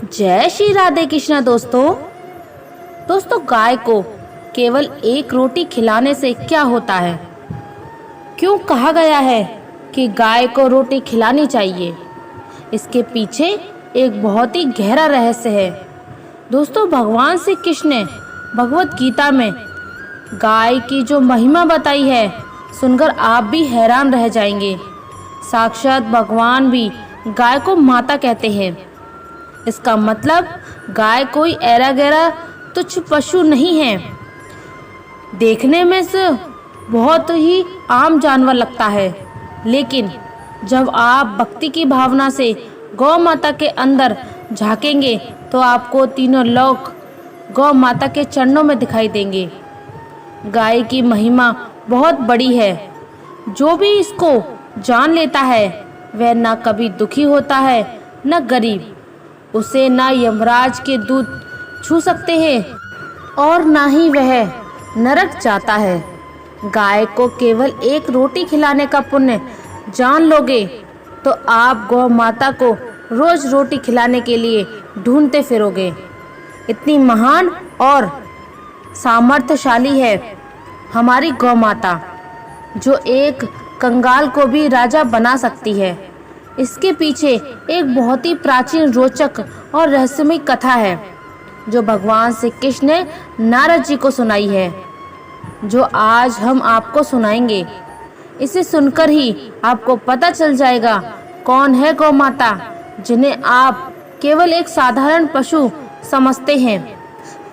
जय श्री राधे कृष्णा। दोस्तों गाय को केवल एक रोटी खिलाने से क्या होता है? क्यों कहा गया है कि गाय को रोटी खिलानी चाहिए? इसके पीछे एक बहुत ही गहरा रहस्य है। दोस्तों भगवान श्री कृष्ण ने भगवत गीता में गाय की जो महिमा बताई है, सुनकर आप भी हैरान रह जाएंगे। साक्षात भगवान भी गाय को माता कहते हैं। इसका मतलब गाय कोई ऐरा गैरा तुच्छ पशु नहीं है। देखने में से बहुत ही आम जानवर लगता है, लेकिन जब आप भक्ति की भावना से गौ माता के अंदर झांकेंगे तो आपको तीनों लोक गौ माता के चरणों में दिखाई देंगे। गाय की महिमा बहुत बड़ी है। जो भी इसको जान लेता है वह ना कभी दुखी होता है न गरीब। उसे ना यमराज के दूत छू सकते हैं और ना ही वह नरक जाता है। गाय को केवल एक रोटी खिलाने का पुण्य जान लोगे तो आप गौ माता को रोज रोटी खिलाने के लिए ढूंढते फिरोगे। इतनी महान और सामर्थ्यशाली है हमारी गौ माता, जो एक कंगाल को भी राजा बना सकती है। इसके पीछे एक बहुत ही प्राचीन, रोचक और रहस्यमय कथा है जो भगवान श्री कृष्ण ने नारद जी को सुनाई है, जो आज हम आपको सुनाएंगे। इसे सुनकर ही आपको पता चल जाएगा कौन है गौ माता, जिन्हें आप केवल एक साधारण पशु समझते हैं।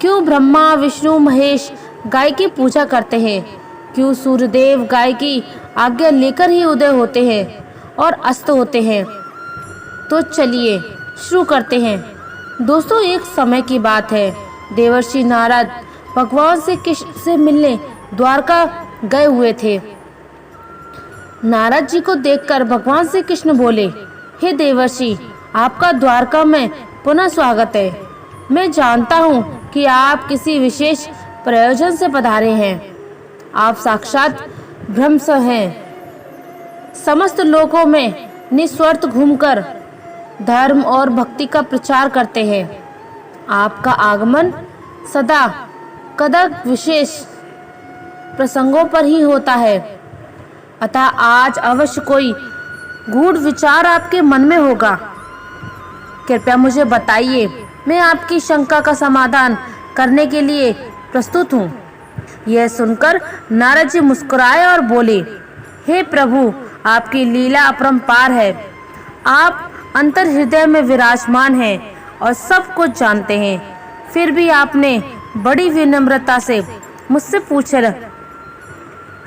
क्यों ब्रह्मा विष्णु महेश गाय की पूजा करते हैं? क्यों सूर्यदेव गाय की आज्ञा लेकर ही उदय होते हैं और अस्त होते हैं? तो चलिए शुरू करते हैं। दोस्तों एक समय की बात है, देवर्षि नारद भगवान से कृष्ण से मिलने द्वारका गए हुए थे। नारद जी को देखकर भगवान श्री कृष्ण बोले, हे देवर्षि, आपका द्वारका में पुनः स्वागत है। मैं जानता हूँ कि आप किसी विशेष प्रयोजन से पधारे हैं। आप साक्षात ब्रह्म हैं। समस्त लोकों में निस्वार्थ घूमकर धर्म और भक्ति का प्रचार करते हैं। आपका आगमन सदा कदा विशेष प्रसंगों पर ही होता है। अतः आज अवश्य कोई गूढ़ विचार आपके मन में होगा। कृपया मुझे बताइए, मैं आपकी शंका का समाधान करने के लिए प्रस्तुत हूँ। यह सुनकर नारद जी मुस्कुराए और बोले, हे प्रभु, आपकी लीला अपरंपार है। आप अंतर हृदय में विराजमान हैं और सब कुछ जानते हैं। फिर भी आपने बड़ी विनम्रता से मुझसे पूछा।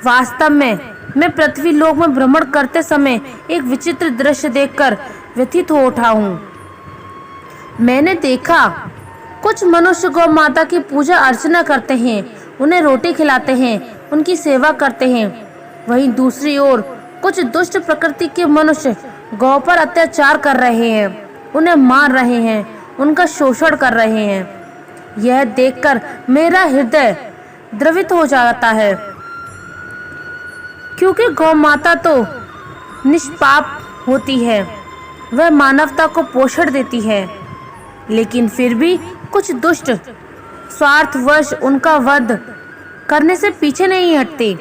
वास्तव में मैं पृथ्वी लोक में भ्रमण करते समय एक विचित्र दृश्य देखकर व्यथित हो उठा हूँ। मैंने देखा कुछ मनुष्य गौ माता की पूजा अर्चना करते हैं, उन्हें रोटी खिलाते हैं, उनकी सेवा करते हैं। वहीं दूसरी ओर कुछ दुष्ट प्रकृति के मनुष्य गौ पर अत्याचार कर रहे हैं, उन्हें मार रहे हैं, उनका शोषण कर रहे हैं। यह देखकर मेरा हृदय द्रवित हो जाता है, क्योंकि गौ माता तो निष्पाप होती है, वह मानवता को पोषण देती है, लेकिन फिर भी कुछ दुष्ट स्वार्थवश उनका वध करने से पीछे नहीं हटते।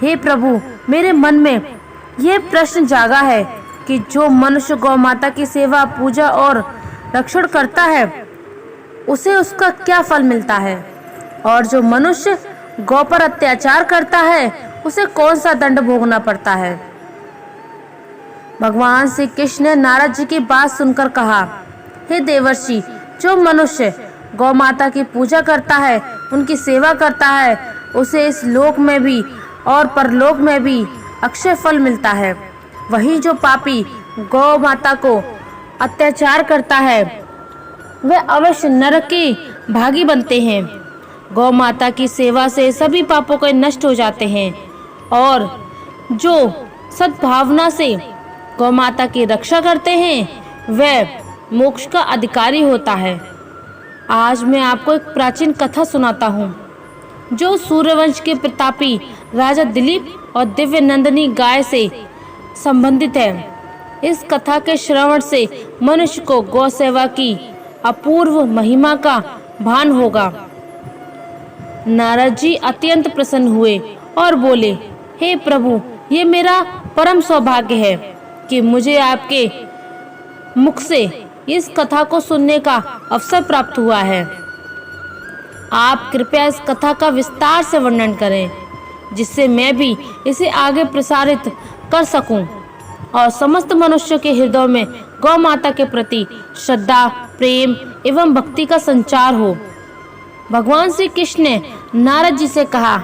हे प्रभु, मेरे मन में यह प्रश्न जागा है कि जो मनुष्य गौ माता की सेवा, पूजा और रक्षण करता है, उसे उसका क्या फल मिलता है, और जो मनुष्य गौ पर अत्याचार करता है, उसे कौन सा दंड भोगना पड़ता है। भगवान श्री कृष्ण ने नारद जी की बात सुनकर कहा, हे देवर्षि, जो मनुष्य गौ माता की पूजा करता है, उनकी सेवा करता है, उसे इस लोक में भी और परलोक में भी अक्षय फल मिलता है। वहीं जो पापी गौ माता को अत्याचार करता है, वह अवश्य नरक के भागी बनते हैं। गौ माता की सेवा से सभी पापों के नष्ट हो जाते हैं, और जो सद्भावना से गौ माता की रक्षा करते हैं, वह मोक्ष का अधिकारी होता है। आज मैं आपको एक प्राचीन कथा सुनाता हूँ, जो सूर्यवंश के प्रतापी राजा दिलीप और दिव्य नंदिनी गाय से संबंधित है। इस कथा के श्रवण से मनुष्य को गौ सेवा की अपूर्व महिमा का भान होगा। नारद जी अत्यंत प्रसन्न हुए और बोले, हे प्रभु, ये मेरा परम सौभाग्य है कि मुझे आपके मुख से इस कथा को सुनने का अवसर प्राप्त हुआ है। आप कृपया इस कथा का विस्तार से वर्णन करें, जिससे मैं भी इसे आगे प्रसारित कर सकूं और समस्त मनुष्यों के हृदयों में गौ माता के प्रति श्रद्धा, प्रेम एवं भक्ति का संचार हो। भगवान श्री कृष्ण ने नारद जी से कहा,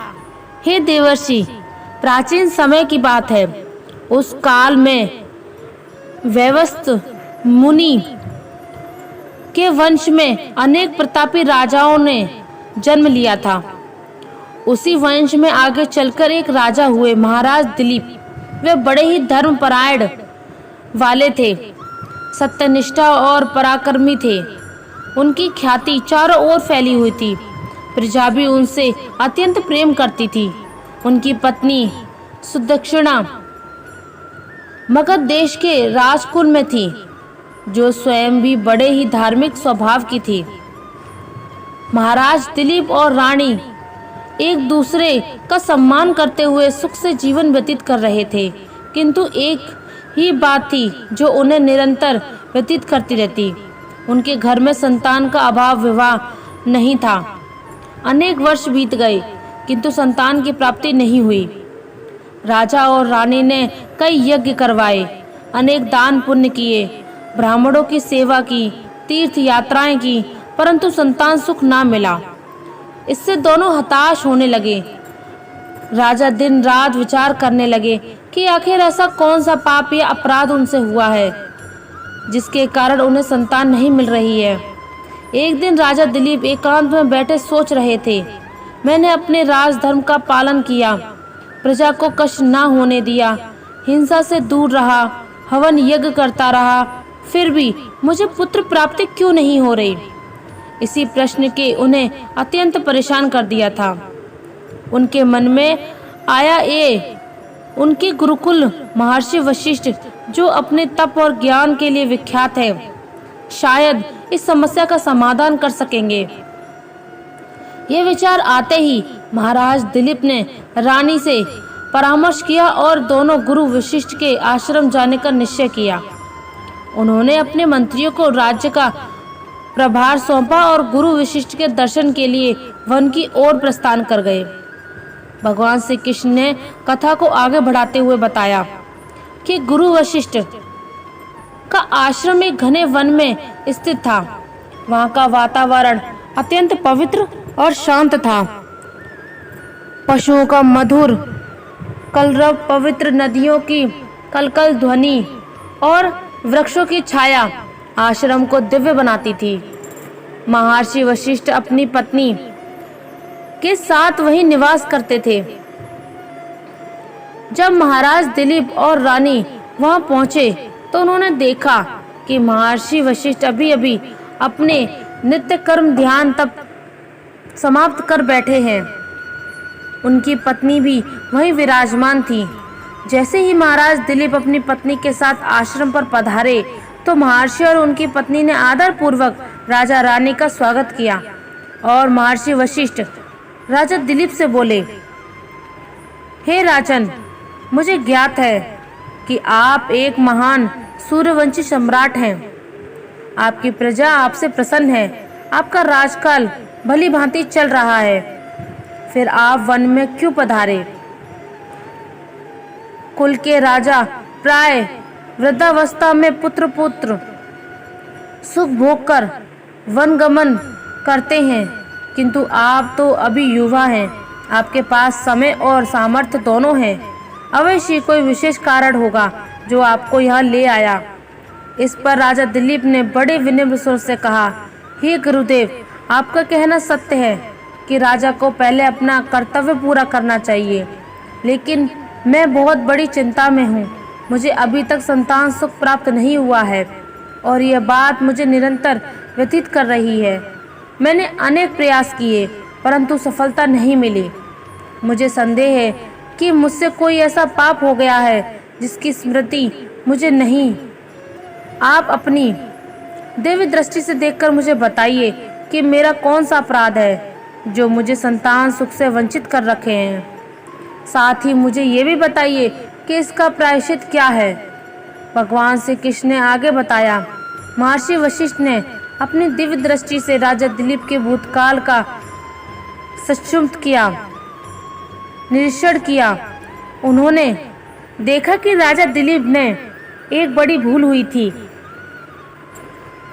हे देवर्षि, प्राचीन समय की बात है। उस काल में वैवस्वत मुनि के वंश में अनेक प्रतापी राजाओं ने जन्म लिया था। उसी वंश में आगे चलकर एक राजा हुए महाराज दिलीप। वे बड़े ही धर्मपरायण वाले थे, सत्यनिष्ठा और पराक्रमी थे। उनकी ख्याति चारों ओर फैली हुई थी। प्रजा भी उनसे अत्यंत प्रेम करती थी। उनकी पत्नी सुदक्षिणा मगध देश के राजकुल में थी, जो स्वयं भी बड़े ही धार्मिक स्वभाव की थी। महाराज दिलीप और रानी एक दूसरे का सम्मान करते हुए सुख से जीवन व्यतीत कर रहे थे, किंतु एक ही बात थी जो उन्हें निरंतर व्यतीत करती रहती। उनके घर में संतान का अभाव, विवाह नहीं था। अनेक वर्ष बीत गए, किंतु संतान की प्राप्ति नहीं हुई। राजा और रानी ने कई यज्ञ करवाए, अनेक दान पुण्य किए, ब्राह्मणों की सेवा की, तीर्थ यात्राएं की, परंतु संतान सुख ना मिला। इससे दोनों हताश होने लगे। राजा दिन रात विचार करने लगे कि आखिर ऐसा कौन सा पाप या अपराध उनसे हुआ है जिसके कारण उन्हें संतान नहीं मिल रही है। एक दिन राजा दिलीप एकांत में बैठे सोच रहे थे, मैंने अपने राजधर्म का पालन किया, प्रजा को कष्ट ना होने दिया, हिंसा से दूर रहा, हवन यज्ञ करता रहा, फिर भी मुझे पुत्र प्राप्ति क्यों नहीं हो रही। इसी प्रश्न के उन्हें अत्यंत परेशान कर दिया था। उनके मन में आया ये उनके गुरुकुल महर्षि वशिष्ठ, जो अपने तप और ज्ञान के लिए विख्यात है, शायद इस समस्या का समाधान कर सकेंगे। ये विचार आते ही महाराज दिलीप ने रानी से परामर्श किया और दोनों गुरु वशिष्ठ के आश्रम जाने का निश्चय किया। उन्होंने अपने मंत्रियों को राज्य का प्रभार सौंपा और गुरु वशिष्ठ के दर्शन के लिए वन की ओर प्रस्थान कर गए। भगवान श्री कृष्ण ने कथा को आगे बढ़ाते हुए बताया कि गुरु वशिष्ठ का आश्रम एक घने वन में स्थित था। वहाँ का वातावरण अत्यंत पवित्र और शांत था। पशुओं का मधुर कलरव, पवित्र नदियों की कलकल ध्वनि और वृक्षों की छाया आश्रम को दिव्य बनाती थी। महर्षि वशिष्ठ अपनी पत्नी के साथ वहीं निवास करते थे। जब महाराज दिलीप और रानी वहां पहुंचे तो उन्होंने देखा कि महर्षि वशिष्ठ अभी अभी अपने नित्य कर्म, ध्यान, तप समाप्त कर बैठे हैं। उनकी पत्नी भी वहीं विराजमान थी। जैसे ही महाराज दिलीप अपनी पत्नी के साथ आश्रम पर पधारे तो महर्षि और उनकी पत्नी ने आदर पूर्वक राजा रानी का स्वागत किया और महर्षि वशिष्ठ राजा दिलीप से बोले, हे राजन, मुझे ज्ञात है कि आप एक महान सूर्यवंशी सम्राट हैं। आपकी प्रजा आपसे प्रसन्न है। आपका राजकाल भली भांति चल रहा है, फिर आप वन में क्यों पधारे? कुल के राजा प्राय वृद्धावस्था में पुत्र सुख भोग कर वन गमन करते हैं, किंतु आप तो अभी युवा हैं। आपके पास समय और सामर्थ्य दोनों हैं। अवश्य कोई विशेष कारण होगा जो आपको यहाँ ले आया। इस पर राजा दिलीप ने बड़े विनम्र स्वर से कहा, हे गुरुदेव, आपका कहना सत्य है कि राजा को पहले अपना कर्तव्य पूरा करना चाहिए, लेकिन मैं बहुत बड़ी चिंता में हूँ। मुझे अभी तक संतान सुख प्राप्त नहीं हुआ है और यह बात मुझे निरंतर व्यतीत कर रही है। मैंने अनेक प्रयास किए परंतु सफलता नहीं मिली। मुझे संदेह है कि मुझसे कोई ऐसा पाप हो गया है जिसकी स्मृति मुझे नहीं। आप अपनी दिव्य दृष्टि से देखकर मुझे बताइए कि मेरा कौन सा अपराध है जो मुझे संतान सुख से वंचित कर रखे हैं। साथ ही मुझे ये भी बताइए कि इसका प्रायश्चित क्या है। भगवान श्री कृष्ण ने आगे बताया। महर्षि वशिष्ठ ने अपनी दिव्य दृष्टि से राजा दिलीप के भूतकाल का सक्षुब्ध किया, निरीक्षण किया। उन्होंने देखा कि राजा दिलीप ने एक बड़ी भूल हुई थी।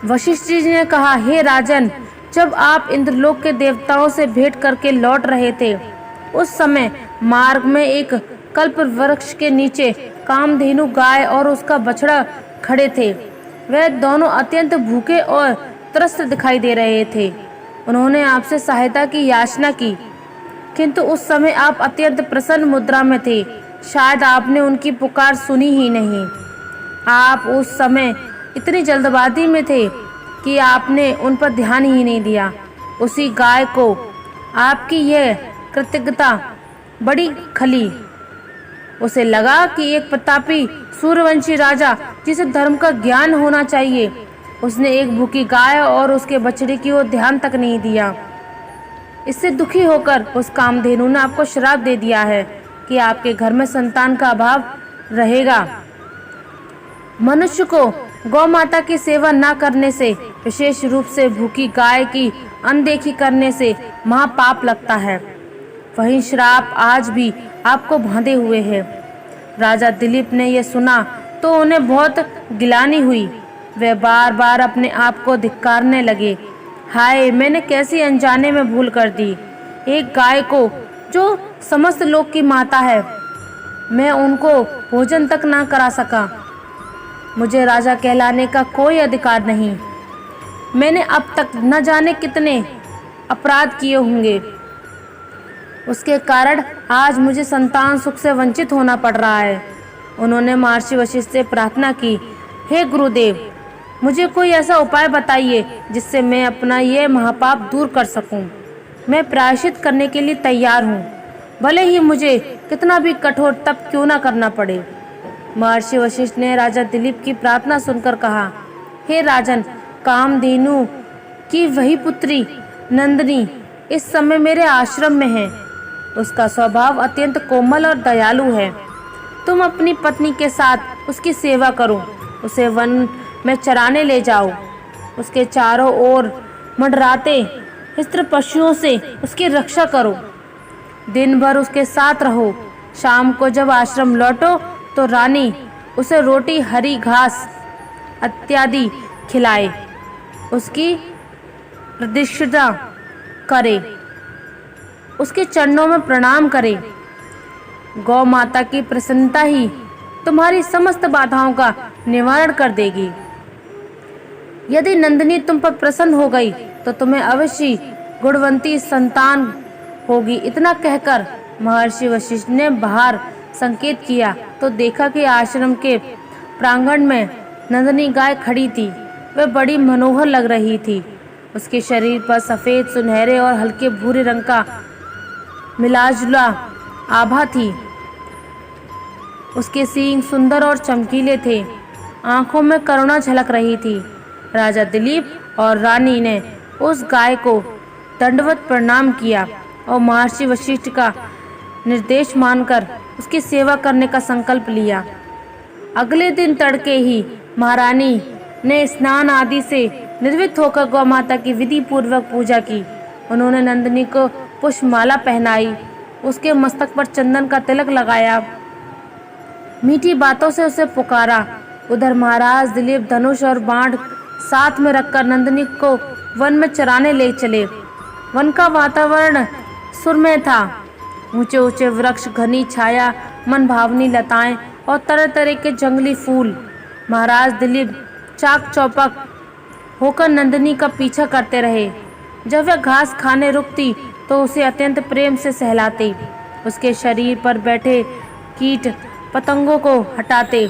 वशिष्ठ जी ने कहा, हे राजन, जब आप इंद्रलोक के देवताओं से भेंट करके लौट रहे थे, उस समय मार्ग में एक कल्प वृक्ष के नीचे कामधेनु गाय और उसका बछड़ा खड़े थे। वह दोनों अत्यंत भूखे और त्रस्त दिखाई दे रहे थे। उन्होंने आपसे सहायता की याचना की, किंतु उस समय आप अत्यंत प्रसन्न मुद्रा में थे। शायद आपने उनकी पुकार सुनी ही नहीं। आप उस समय इतनी जल्दबाजी में थे कि आपने उन पर ध्यान ही नहीं दिया। उसी गाय को आपकी यह कृतज्ञता बड़ी खली। उसे लगा कि एक प्रतापी सूर्यवंशी राजा जिसे धर्म का ज्ञान होना चाहिए, उसने एक भूखी गाय और उसके बछड़े की ओर ध्यान तक नहीं दिया। इससे दुखी होकर उस कामधेनु ने आपको श्राप दे दिया है कि आपके घर में संतान का अभाव रहेगा। मनुष्य को गौ माता की सेवा न करने से, विशेष रूप से भूखी गाय की अनदेखी करने से महापाप लगता है। वही श्राप आज भी आपको बांधे हुए है। राजा दिलीप ने यह सुना तो उन्हें बहुत गिलानी हुई। वे बार बार अपने आप को धिक्कारने लगे। हाय, मैंने कैसी अनजाने में भूल कर दी। एक गाय को जो समस्त लोक की माता है, मैं उनको भोजन तक ना करा सका। मुझे राजा कहलाने का कोई अधिकार नहीं। मैंने अब तक न जाने कितने अपराध किए होंगे। उसके कारण आज मुझे संतान सुख से वंचित होना पड़ रहा है। उन्होंने महर्षि वशिष्ठ से प्रार्थना की, हे गुरुदेव, मुझे कोई ऐसा उपाय बताइए जिससे मैं अपना ये महापाप दूर कर सकूं। मैं प्रायश्चित करने के लिए तैयार हूँ, भले ही मुझे कितना भी कठोर तप क्यों ना करना पड़े। महर्षि वशिष्ठ ने राजा दिलीप की प्रार्थना सुनकर कहा, हे राजन, कामधेनु की वही पुत्री नंदिनी इस समय मेरे आश्रम में है। उसका स्वभाव अत्यंत कोमल और दयालु है। तुम अपनी पत्नी के साथ उसकी सेवा करो। उसे वन में चराने ले जाओ। उसके चारों ओर मंडराते हिंस्र पशुओं से उसकी रक्षा करो। दिन भर उसके साथ रहो। शाम को जब आश्रम लौटो तो रानी उसे रोटी, हरी घास इत्यादि खिलाए। उसकी प्रदक्षिणा करे, उसके चरणों में प्रणाम करे। गौ माता की प्रसन्नता ही तुम्हारी समस्त बाधाओं का निवारण कर देगी। यदि नंदिनी तुम पर प्रसन्न हो गई तो तुम्हें अवश्य गुणवंती संतान होगी। इतना कहकर महर्षि वशिष्ठ ने बाहर संकेत किया तो देखा कि आश्रम के प्रांगण में नंदिनी गाय खड़ी थी। वह बड़ी मनोहर लग रही थी। उसके शरीर पर सफेद, सुनहरे और हल्के भूरे रंग का मिलाजुला आभा थी। उसके सींग सुंदर और चमकीले थे। आंखों में करुणा झलक रही थी। राजा दिलीप और रानी ने उस गाय को दंडवत प्रणाम किया और महर्षि वशिष्ठ का निर्देश मानकर उसकी सेवा करने का संकल्प लिया। अगले दिन तड़के ही महारानी ने स्नान आदि से निर्वित होकर गौ माता की विधि पूर्वक पूजा की। उन्होंने नंदिनी को पुष्पमाला पहनाई, उसके मस्तक पर चंदन का तिलक लगाया, मीठी बातों से उसे पुकारा। उधर महाराज दिलीप धनुष और बाण साथ में रखकर नंदिनी को वन में चराने ले चले। वन का वातावरण सुरमय था। ऊंचे ऊंचे वृक्ष, घनी छाया, मन भावनी लताएं और तरह तरह के जंगली फूल। महाराज दिलीप चाक चौपक होकर नंदिनी का पीछा करते रहे। जब वह घास खाने रुकती तो उसे अत्यंत प्रेम से सहलाते, उसके शरीर पर बैठे कीट पतंगों को हटाते।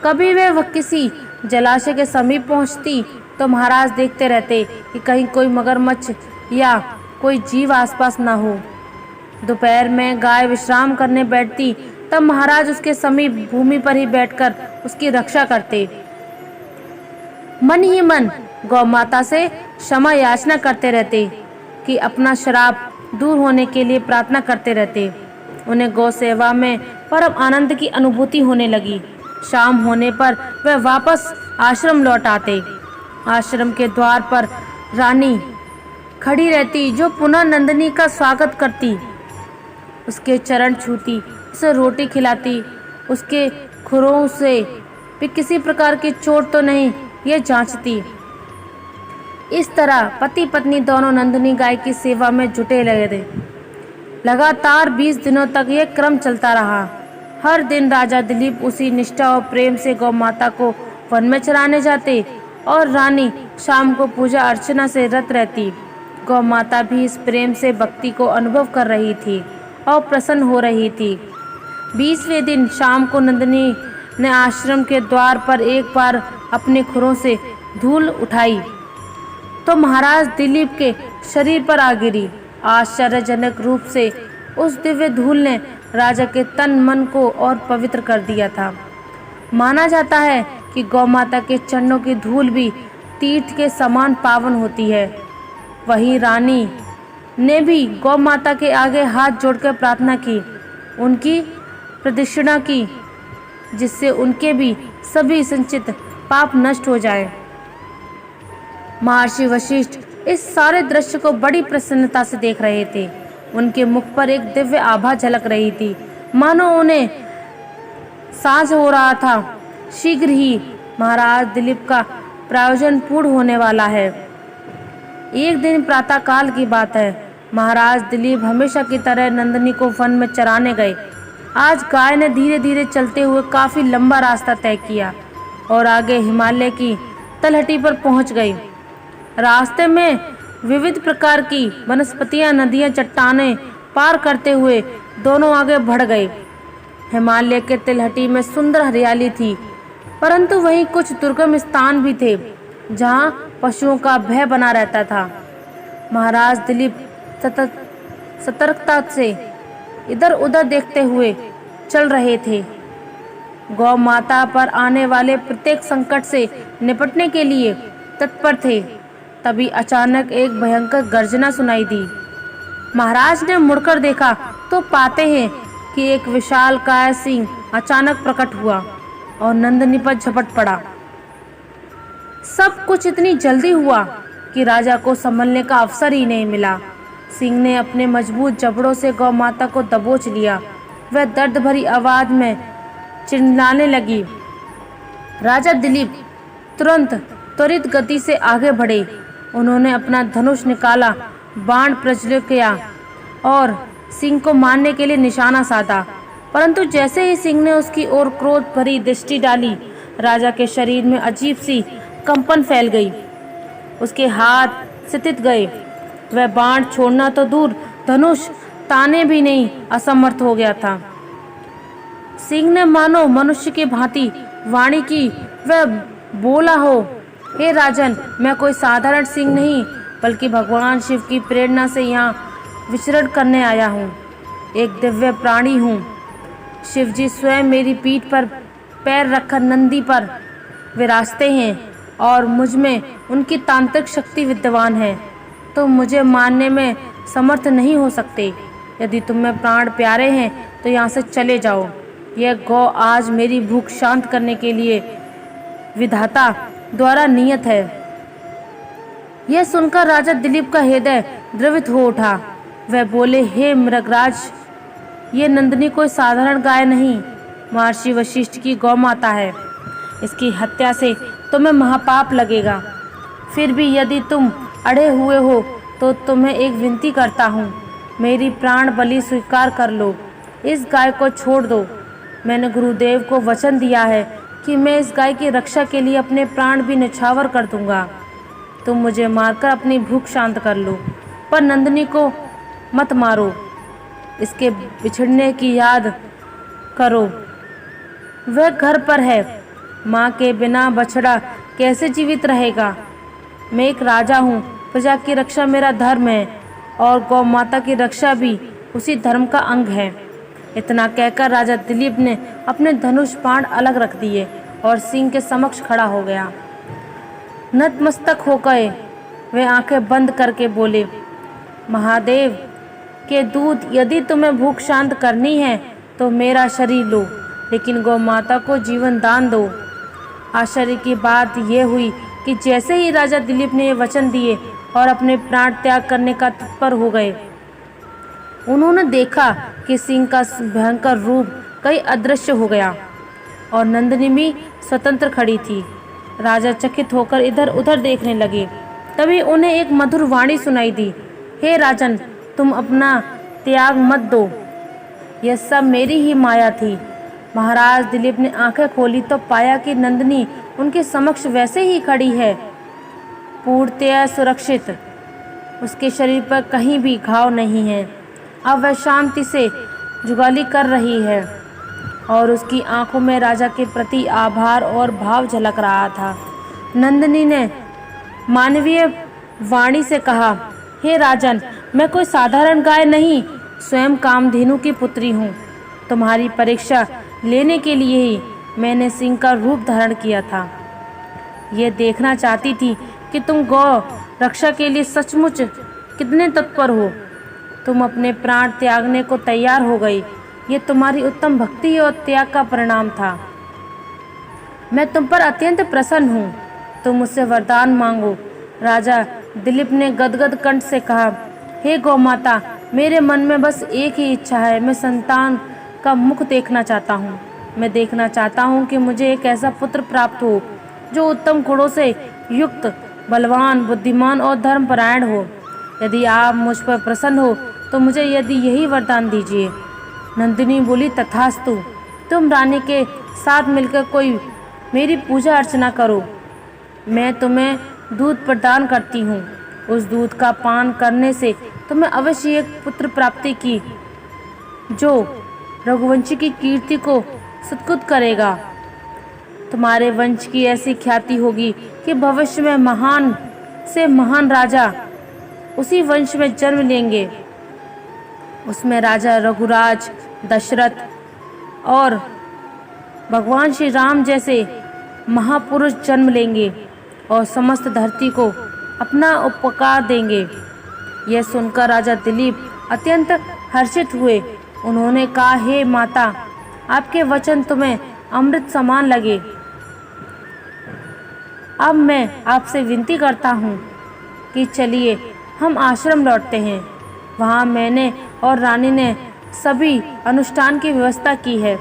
कभी वह किसी जलाशय के समीप पहुंचती तो महाराज देखते रहते कि कहीं कोई मगरमच्छ या कोई जीव आसपास न हो। दोपहर में गाय विश्राम करने बैठती तब महाराज उसके समीप भूमि पर ही बैठकर उसकी रक्षा करते। मन ही मन गौ माता से क्षमा याचना करते रहते कि अपना श्राप दूर होने के लिए प्रार्थना करते रहते। उन्हें गौ सेवा में परम आनंद की अनुभूति होने लगी। शाम होने पर वह वापस आश्रम लौट आते। आश्रम के द्वार पर रानी खड़ी रहती, जो पुनः नंदिनी का स्वागत करती, उसके चरण छूती, उसे रोटी खिलाती, उसके खुरों से भी किसी प्रकार की चोट तो नहीं, ये जांचती। इस तरह पति पत्नी दोनों नंदिनी गाय की सेवा में जुटे लगे थे। लगातार 20 दिनों तक यह क्रम चलता रहा। हर दिन राजा दिलीप उसी निष्ठा और प्रेम से गौ माता को वन में चराने जाते और रानी शाम को पूजा अर्चना से रत रहती। गौ माता भी इस प्रेम से भक्ति को अनुभव कर रही थी और प्रसन्न हो रही थी। 20वें दिन शाम को नंदिनी ने आश्रम के द्वार पर एक बार अपने खुरों से धूल उठाई तो महाराज दिलीप के शरीर पर आ गिरी। आश्चर्यजनक रूप से उस दिव्य धूल ने राजा के तन मन को और पवित्र कर दिया था। माना जाता है कि गौ माता के चरणों की धूल भी तीर्थ के समान पावन होती है। वहीं रानी ने भी गौ माता के आगे हाथ जोड़कर प्रार्थना की, उनकी प्रदक्षिणा की, जिससे उनके भी सभी संचित पाप नष्ट हो जाए। महर्षि वशिष्ठ इस सारे दृश्य को बड़ी प्रसन्नता से देख रहे थे। उनके मुख पर एक दिव्य आभा झलक रही थी, मानो उन्हें साझ हो रहा था। शीघ्र ही महाराज दिलीप का प्रयोजन पूर्ण होने वाला है। एक दिन प्रातःकाल की बात है। महाराज दिलीप हमेशा की तरह नंदिनी को वन में चराने गए। आज गाय ने धीरे धीरे चलते हुए काफी लंबा रास्ता तय किया और आगे हिमालय की तलहटी पर पहुंच गई। रास्ते में विविध प्रकार की वनस्पतियां, नदियां, चट्टानें पार करते हुए दोनों आगे बढ़ गए। हिमालय के तलहटी में सुंदर हरियाली थी, परंतु वहीं कुछ दुर्गम स्थान भी थे जहां पशुओं का भय बना रहता था। महाराज दिलीप सतर्कता से इधर उधर देखते हुए चल रहे थे। गौ माता पर आने वाले प्रत्येक संकट से निपटने के लिए तत्पर थे। तभी अचानक एक भयंकर गर्जना सुनाई दी। महाराज ने मुड़कर देखा तो पाते हैं कि एक विशालकाय सिंह अचानक प्रकट हुआ और नंदिनी पर झपट पड़ा। सब कुछ इतनी जल्दी हुआ कि राजा को संभलने का अवसर ही नहीं मिला। सिंह ने अपने मजबूत जबड़ों से गौ माता को दबोच लिया। वह दर्द भरी आवाज में चिल्लाने लगी। राजा दिलीप तुरंत त्वरित गति से आगे बढ़े। उन्होंने अपना धनुष निकाला, बाण प्रज्वलित किया और सिंह को मारने के लिए निशाना साधा। परंतु जैसे ही सिंह ने उसकी ओर क्रोध भरी दृष्टि डाली, राजा के शरीर में अजीब सी कंपन फैल गई। उसके हाथ शिथिल गए। वह बाण छोड़ना तो दूर, धनुष ताने भी नहीं असमर्थ हो गया था। सिंह ने मानो मनुष्य की भांति वाणी की। वह बोला हो, हे राजन, मैं कोई साधारण सिंह नहीं, बल्कि भगवान शिव की प्रेरणा से यहाँ विचरण करने आया हूँ। एक दिव्य प्राणी हूँ। शिव जी स्वयं मेरी पीठ पर पैर रखकर नंदी पर विराजते हैं और मुझ में उनकी तांत्रिक शक्ति विद्यमान है। तुम मुझे मारने में समर्थ नहीं हो सकते। यदि तुम्हें प्राण प्यारे हैं तो यहाँ से चले जाओ। यह गौ आज मेरी भूख शांत करने के लिए विधाता द्वारा नियत है। यह सुनकर राजा दिलीप का हृदय द्रवित हो उठा। वह बोले, हे मृगराज, ये नंदिनी कोई साधारण गाय नहीं, महर्षि वशिष्ठ की गौ माता है। इसकी हत्या से तुम्हें महापाप लगेगा। फिर भी यदि तुम अड़े हुए हो तो तुम्हें एक विनती करता हूँ, मेरी प्राण बलि स्वीकार कर लो। इस गाय को छोड़ दो। मैंने गुरुदेव को वचन दिया है कि मैं इस गाय की रक्षा के लिए अपने प्राण भी न्यौछावर कर दूंगा। तुम मुझे मारकर अपनी भूख शांत कर लो, पर नंदिनी को मत मारो। इसके बिछड़ने की याद करो। वह घर पर है। माँ के बिना बछड़ा कैसे जीवित रहेगा। मैं एक राजा हूँ। प्रजा की रक्षा मेरा धर्म है और गौ माता की रक्षा भी उसी धर्म का अंग है। इतना कहकर राजा दिलीप ने अपने धनुष बाण अलग रख दिए और सिंह के समक्ष खड़ा हो गया। नतमस्तक हो गए। वे आंखें बंद करके बोले, महादेव के दूत, यदि तुम्हें भूख शांत करनी है तो मेरा शरीर लो, लेकिन गौ माता को जीवन दान दो। आश्चर्य की बात यह हुई कि जैसे ही राजा दिलीप ने ये वचन दिए और अपने प्राण त्याग करने का तत्पर हो गए, उन्होंने देखा कि सिंह का भयंकर रूप कहीं अदृश्य हो गया और नंदिनी भी स्वतंत्र खड़ी थी। राजा चकित होकर इधर उधर देखने लगे। तभी उन्हें एक मधुर वाणी सुनाई दी, हे राजन, तुम अपना त्याग मत दो, यह सब मेरी ही माया थी। महाराज दिलीप ने आंखें खोली तो पाया कि नंदिनी उनके समक्ष वैसे ही खड़ी है, पूर्णतया सुरक्षित। उसके शरीर पर कहीं भी घाव नहीं है। अब वह शांति से जुगाली कर रही है और उसकी आंखों में राजा के प्रति आभार और भाव झलक रहा था। नंदिनी ने मानवीय वाणी से कहा, हे राजन, मैं कोई साधारण गाय नहीं, स्वयं कामधेनु की पुत्री हूँ। तुम्हारी परीक्षा लेने के लिए ही मैंने सिंह का रूप धारण किया था। ये देखना चाहती थी कि तुम गौ रक्षा के लिए सचमुच कितने तत्पर हो। तुम अपने प्राण त्यागने को तैयार हो गई। ये तुम्हारी उत्तम भक्ति और त्याग का परिणाम था। मैं तुम पर अत्यंत प्रसन्न हूँ। तुम मुझसे वरदान मांगो। राजा दिलीप ने गदगद कंठ से कहा, हे गौ माता, मेरे मन में बस एक ही इच्छा है। मैं संतान का मुख देखना चाहता हूँ। मैं देखना चाहता हूँ कि मुझे एक ऐसा पुत्र प्राप्त हो जो उत्तम गुणों से युक्त, बलवान, बुद्धिमान और धर्मपरायण हो। यदि आप मुझ पर प्रसन्न हो तो मुझे यही वरदान दीजिए। नंदिनी बोली, तथास्तु। तुम रानी के साथ मिलकर कोई मेरी पूजा अर्चना करो। मैं तुम्हें दूध प्रदान करती हूँ। उस दूध का पान करने से तुम्हें अवश्य एक पुत्र प्राप्ति की, जो रघुवंशी की कीर्ति को सत्कृत करेगा। तुम्हारे वंश की ऐसी ख्याति होगी कि भविष्य में महान से महान राजा उसी वंश में जन्म लेंगे। उसमें राजा रघुराज, दशरथ और भगवान श्री राम जैसे महापुरुष जन्म लेंगे और समस्त धरती को अपना उपकार देंगे। यह सुनकर राजा दिलीप अत्यंत हर्षित हुए। उन्होंने कहा, हे माता, आपके वचन तुम्हें अमृत समान लगे। अब मैं आपसे विनती करता हूँ कि चलिए हम आश्रम लौटते हैं। वहाँ मैंने और रानी ने सभी अनुष्ठान की व्यवस्था की है।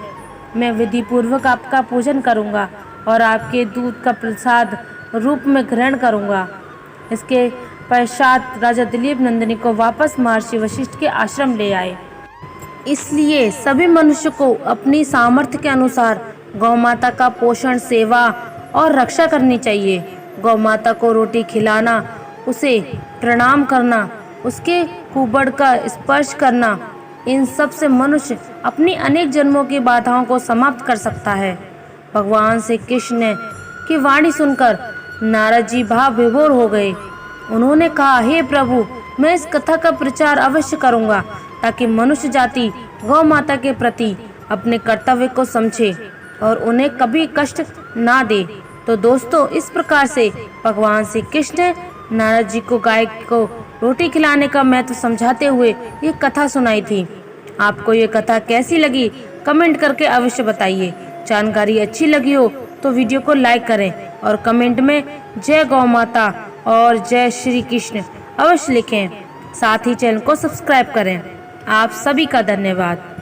मैं विधि पूर्वक आपका पूजन करूँगा और आपके दूध का प्रसाद रूप में ग्रहण करूँगा। इसके पश्चात राजा दिलीप नंदिनी को वापस महर्षि वशिष्ठ के आश्रम ले आए। इसलिए सभी मनुष्य को अपनी सामर्थ्य के अनुसार गौ माता का पोषण, सेवा और रक्षा करनी चाहिए। गौ माता को रोटी खिलाना, उसे प्रणाम करना, उसके कुबड़ का स्पर्श करना, इन सब से मनुष्य अपनी अनेक जन्मों की बाधाओं को समाप्त कर सकता है। भगवान श्री कृष्ण की वाणी सुनकर नारद जी भाव विभोर हो गए। उन्होंने कहा, हे प्रभु, मैं इस कथा का प्रचार अवश्य करूंगा ताकि मनुष्य जाति गौ माता के प्रति अपने कर्तव्य को समझे और उन्हें कभी कष्ट ना दे। तो दोस्तों, इस प्रकार से भगवान श्री कृष्ण नारद जी को गाय को रोटी खिलाने का महत्व समझाते हुए ये कथा सुनाई थी। आपको ये कथा कैसी लगी कमेंट करके अवश्य बताइए। जानकारी अच्छी लगी हो तो वीडियो को लाइक करें और कमेंट में जय गौ माता और जय श्री कृष्ण अवश्य लिखें। साथ ही चैनल को सब्सक्राइब करें। आप सभी का धन्यवाद।